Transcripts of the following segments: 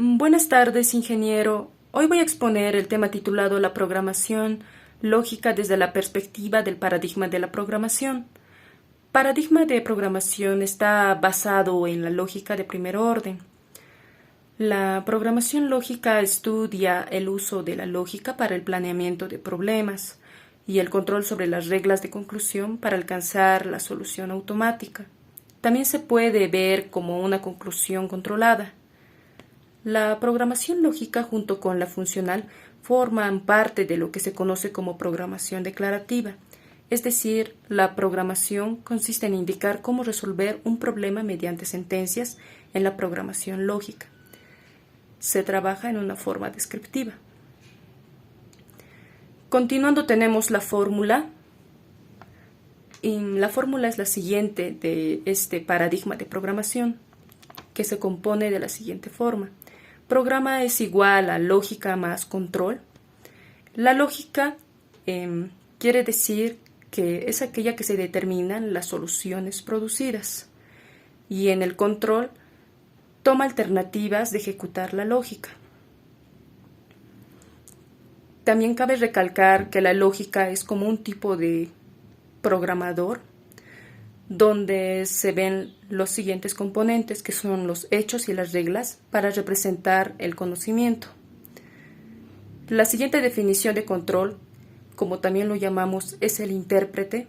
Buenas tardes, ingeniero. Hoy voy a exponer el tema titulado La programación lógica desde la perspectiva del paradigma de la programación. Paradigma de programación está basado en la lógica de primer orden. La programación lógica estudia el uso de la lógica para el planeamiento de problemas y el control sobre las reglas de conclusión para alcanzar la solución automática. También se puede ver como una conclusión controlada. La programación lógica junto con la funcional forman parte de lo que se conoce como programación declarativa, es decir, la programación consiste en indicar cómo resolver un problema mediante sentencias en la programación lógica. Se trabaja en una forma descriptiva. Continuando tenemos la fórmula. Y la fórmula es la siguiente de este paradigma de programación, que se compone de la siguiente forma. Programa es igual a lógica más control. La lógica quiere decir que es aquella que se determinan las soluciones producidas. Y en el control toma alternativas de ejecutar la lógica. También cabe recalcar que la lógica es como un tipo de programador donde se ven los siguientes componentes, que son los hechos y las reglas para representar el conocimiento. La siguiente definición de control, como también lo llamamos, es el intérprete.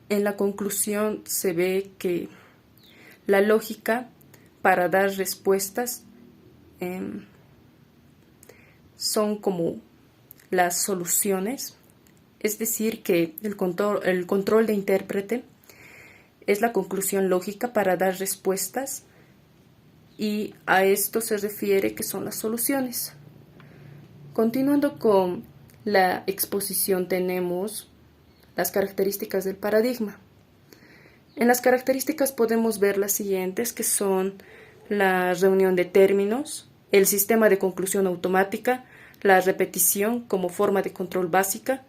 En la conclusión se ve que la lógica para dar respuestas son como las soluciones. Es decir, que el control de intérprete es la conclusión lógica para dar respuestas y a esto se refiere que son las soluciones. Continuando con la exposición tenemos las características del paradigma. En las características podemos ver las siguientes, que son la reunión de términos, el sistema de conclusión automática, la repetición como forma de control básica,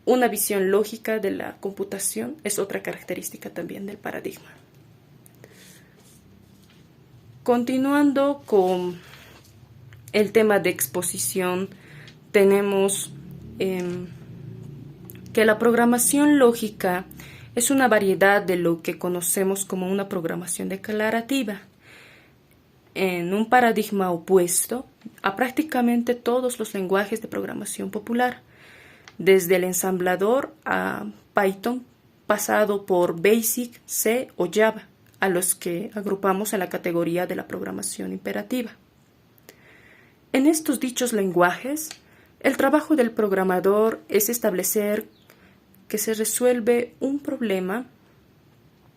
una visión lógica de la computación es otra característica también del paradigma. Continuando con el tema de exposición, tenemos que la programación lógica es una variedad de lo que conocemos como una programación declarativa, en un paradigma opuesto a prácticamente todos los lenguajes de programación popular, desde el ensamblador a Python, pasado por Basic, C o Java, a los que agrupamos en la categoría de la programación imperativa. En estos dichos lenguajes, el trabajo del programador es establecer que se resuelve un problema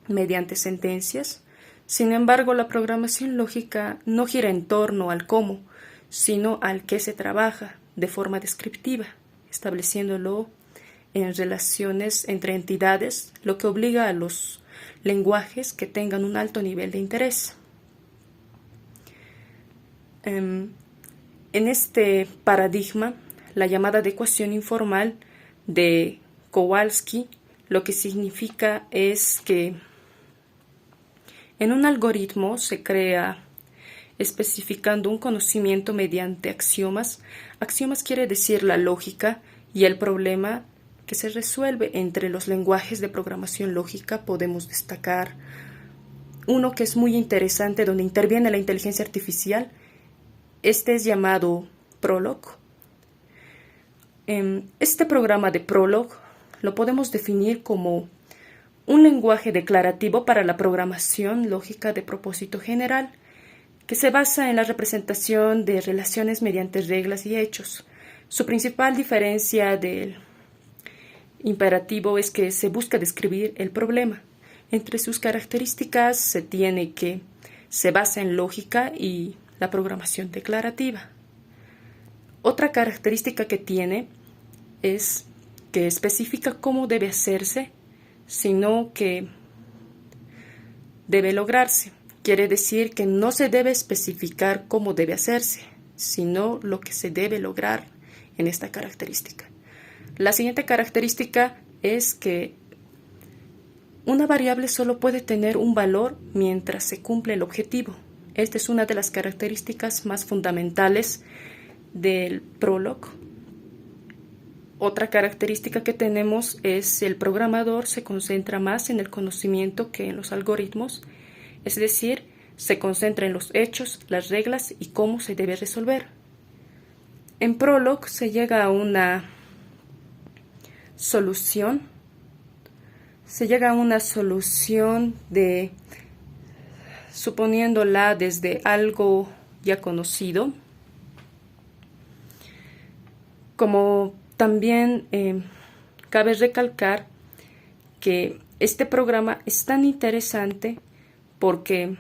mediante sentencias. Sin embargo, la programación lógica no gira en torno al cómo, sino al qué se trabaja de forma descriptiva, estableciéndolo en relaciones entre entidades, lo que obliga a los lenguajes que tengan un alto nivel de interés. En este paradigma, la llamada adecuación informal de Kowalski, lo que significa es que en un algoritmo se crea especificando un conocimiento mediante axiomas. Axiomas quiere decir la lógica y el problema que se resuelve. Entre los lenguajes de programación lógica podemos destacar uno que es muy interesante, donde interviene la inteligencia artificial. Este es llamado Prolog. Este programa de Prolog lo podemos definir como un lenguaje declarativo para la programación lógica de propósito general, que se basa en la representación de relaciones mediante reglas y hechos. Su principal diferencia del imperativo es que se busca describir el problema. Entre sus características se tiene que se basa en lógica y la programación declarativa. Otra característica que tiene es que especifica cómo debe hacerse, sino que debe lograrse. Quiere decir que no se debe especificar cómo debe hacerse, sino lo que se debe lograr en esta característica. La siguiente característica es que una variable solo puede tener un valor mientras se cumple el objetivo. Esta es una de las características más fundamentales del Prolog. Otra característica que tenemos es el programador se concentra más en el conocimiento que en los algoritmos, es decir, se concentra en los hechos, las reglas y cómo se debe resolver. En Prolog se llega a una solución, de suponiéndola desde algo ya conocido, como también cabe recalcar que este programa es tan interesante porque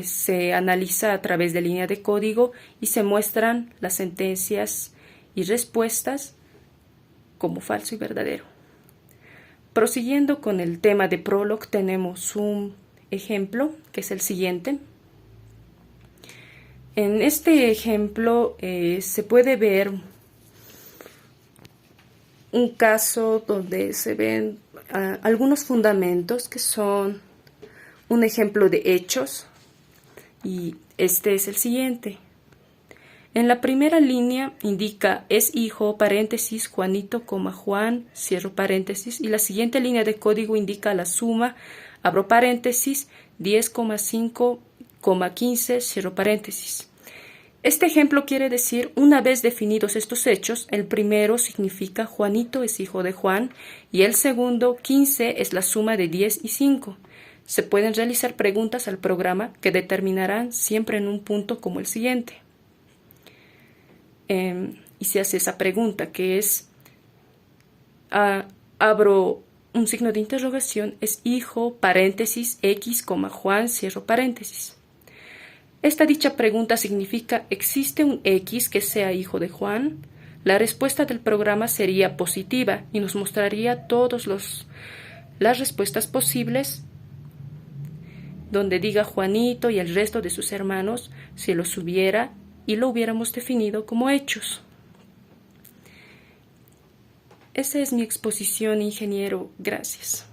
se analiza a través de línea de código y se muestran las sentencias y respuestas como falso y verdadero. Prosiguiendo con el tema de Prolog, tenemos un ejemplo que es el siguiente. En este ejemplo se puede ver un caso donde se ven algunos fundamentos que son un ejemplo de hechos, y este es el siguiente. En la primera línea indica es hijo, paréntesis, Juanito, Juan, cierro paréntesis, y la siguiente línea de código indica la suma, abro paréntesis, 10,5,15, cierro paréntesis. Este ejemplo quiere decir, una vez definidos estos hechos, el primero significa Juanito es hijo de Juan y el segundo, 15, es la suma de 10 y 5. Se pueden realizar preguntas al programa que determinarán siempre en un punto como el siguiente. Y se hace esa pregunta que es, abro un signo de interrogación, es hijo, paréntesis, X, Juan, cierro paréntesis. Esta dicha pregunta significa, ¿existe un X que sea hijo de Juan? La respuesta del programa sería positiva y nos mostraría todas las respuestas posibles donde diga Juanito y el resto de sus hermanos si los hubiera y lo hubiéramos definido como hechos. Esa es mi exposición, ingeniero. Gracias.